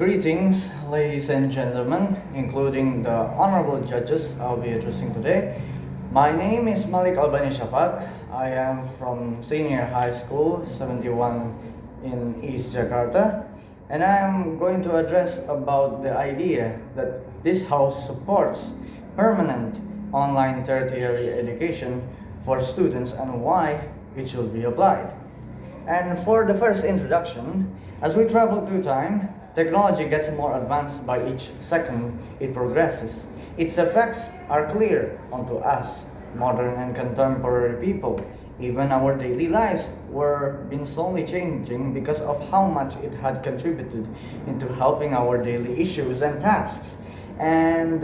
Greetings, ladies and gentlemen, including the honorable judges I'll be addressing today. My name is Malik Albani Syafaat. I am from Senior High School 71 in East Jakarta, and I am going to address about the idea that this house supports permanent online tertiary education for students and why it should be applied. And for the first introduction, as we travel through time, technology gets more advanced by each second it progresses. Its effects are clear onto us, modern and contemporary people. Even our daily lives were been slowly changing because of how much it had contributed into helping our daily issues and tasks. And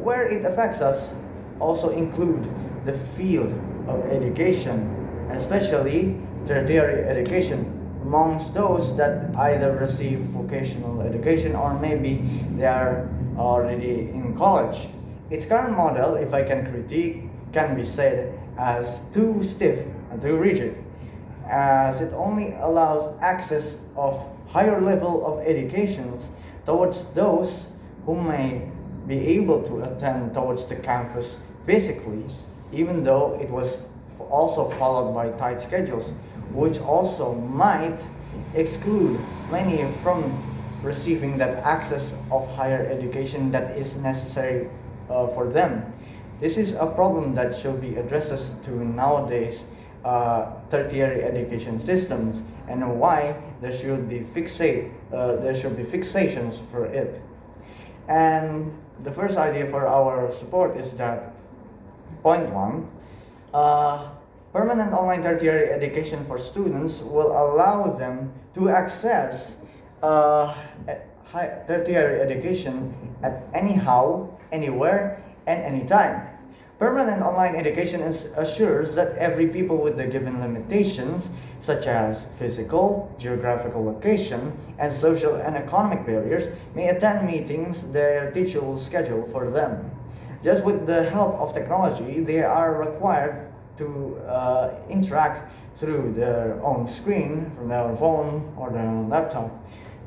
where it affects us also include the field of education, especially tertiary education, amongst those that either receive vocational education or maybe they are already in college. Its current model, if I can critique, can be said as too stiff and too rigid, as it only allows access of higher level of educations towards those who may be able to attend towards the campus physically, even though it was also followed by tight schedules, which also might exclude many from receiving that access of higher education that is necessary for them. This is a problem that should be addressed to nowadays tertiary education systems, and why there should be fixations for it. And the first idea for our support is that point one. Permanent online tertiary education for students will allow them to access tertiary education at anyhow, anywhere, and anytime. Permanent online education assures that every people with the given limitations, such as physical, geographical location, and social and economic barriers, may attend meetings their teacher will schedule for them. Just with the help of technology, they are required to interact through their own screen, from their own phone or their own laptop.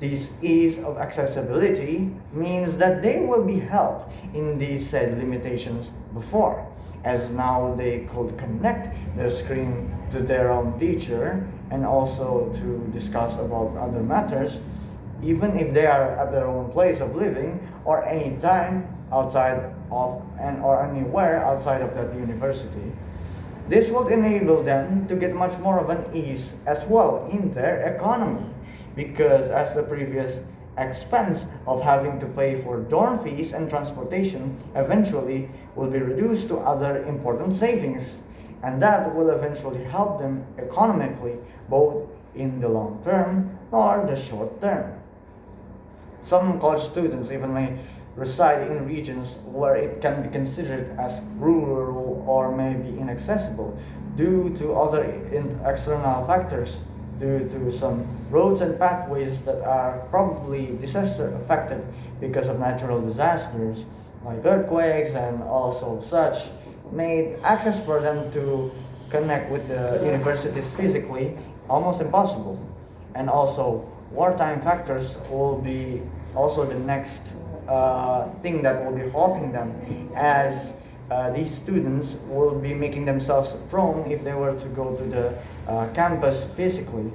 This ease of accessibility means that they will be helped in these said limitations before, as now they could connect their screen to their own teacher and also to discuss about other matters, even if they are at their own place of living or any time outside of or anywhere outside of that university. This will enable them to get much more of an ease as well in their economy, because as the previous expense of having to pay for dorm fees and transportation eventually will be reduced to other important savings, and that will eventually help them economically both in the long term or the short term. Some college students even may reside in regions where it can be considered as rural or maybe inaccessible due to other external factors, due to some roads and pathways that are probably disaster affected because of natural disasters like earthquakes, and also such made access for them to connect with the universities physically almost impossible. And also wartime factors will be also the next thing that will be halting them, as these students will be making themselves prone if they were to go to the campus physically.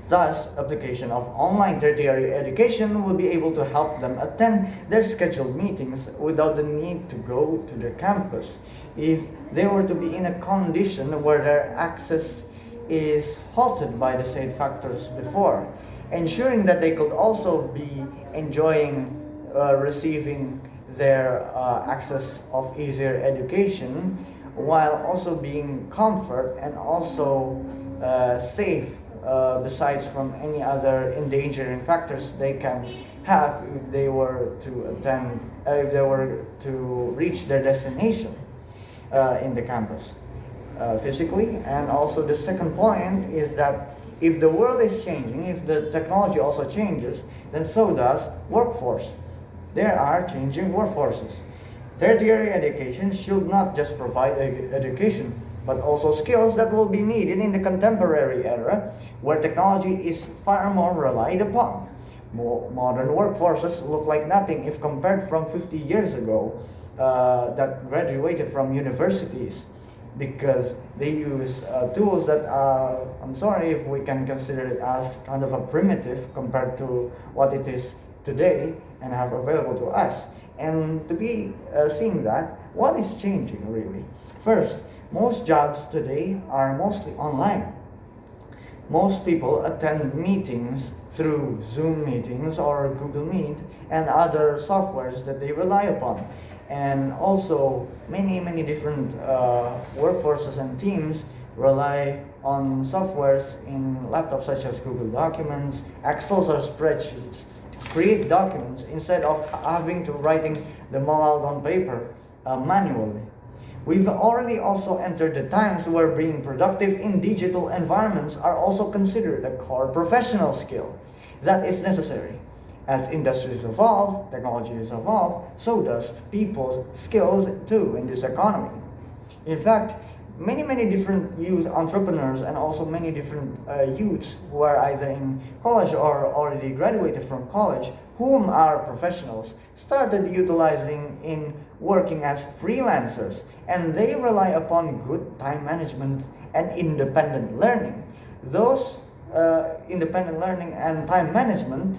Thus, application of online tertiary education will be able to help them attend their scheduled meetings without the need to go to the campus if they were to be in a condition where their access is halted by the said factors before, ensuring that they could also be enjoying receiving their access of easier education while also being comfort and also safe, besides from any other endangering factors they can have if they were to if they were to reach their destination in the campus physically. And also the second point is that if the world is changing, if the technology also changes, then so does workforce. There are changing workforces. Tertiary education should not just provide education, but also skills that will be needed in the contemporary era where technology is far more relied upon. Modern workforces look like nothing if compared from 50 years ago that graduated from universities, because they use tools that are, I'm sorry if we can consider it as kind of a primitive compared to what it is today and have available to us. And to be seeing that, what is changing really? First, most jobs today are mostly online. Most people attend meetings through Zoom meetings or Google Meet and other softwares that they rely upon. And also, many different workforces and teams rely on softwares in laptops such as Google Documents, Excel or spreadsheets to create documents instead of having to writing them all out on paper manually. We've already also entered the times where being productive in digital environments are also considered a core professional skill that is necessary. As industries evolve, technologies evolve, so does people's skills too in this economy. In fact, many different youth entrepreneurs and also many different youths who are either in college or already graduated from college, whom are professionals, started utilizing in working as freelancers, and they rely upon good time management and independent learning. Those independent learning and time management,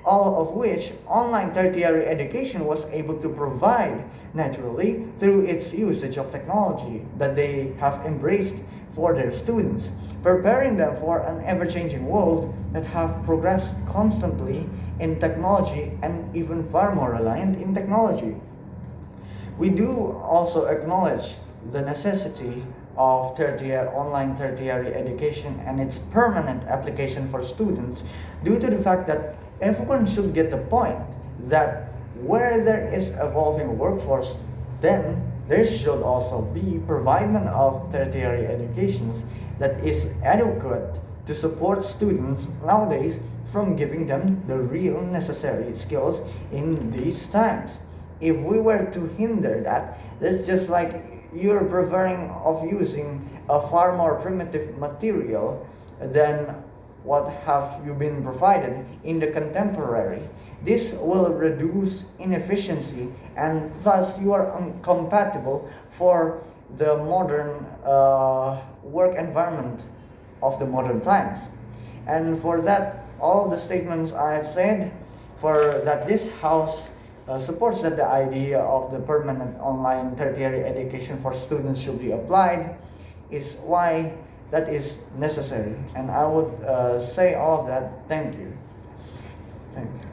all of which online tertiary education was able to provide naturally through its usage of technology that they have embraced for their students, preparing them for an ever-changing world that have progressed constantly in technology and even far more reliant in technology. We do also acknowledge the necessity of online tertiary education and its permanent application for students due to the fact that everyone should get the point that where there is evolving workforce, then there should also be provision of tertiary educations that is adequate to support students nowadays from giving them the real necessary skills in these times. If we were to hinder that, that's just like you're preferring of using a far more primitive material than what have you been provided in the contemporary. This will reduce inefficiency and thus you are incompatible for the modern work environment of the modern times. And for that, all the statements I have said, for that this House supports that the idea of the permanent online tertiary education for students should be applied, is why that is necessary. And I would say all of that. Thank you. Thank you.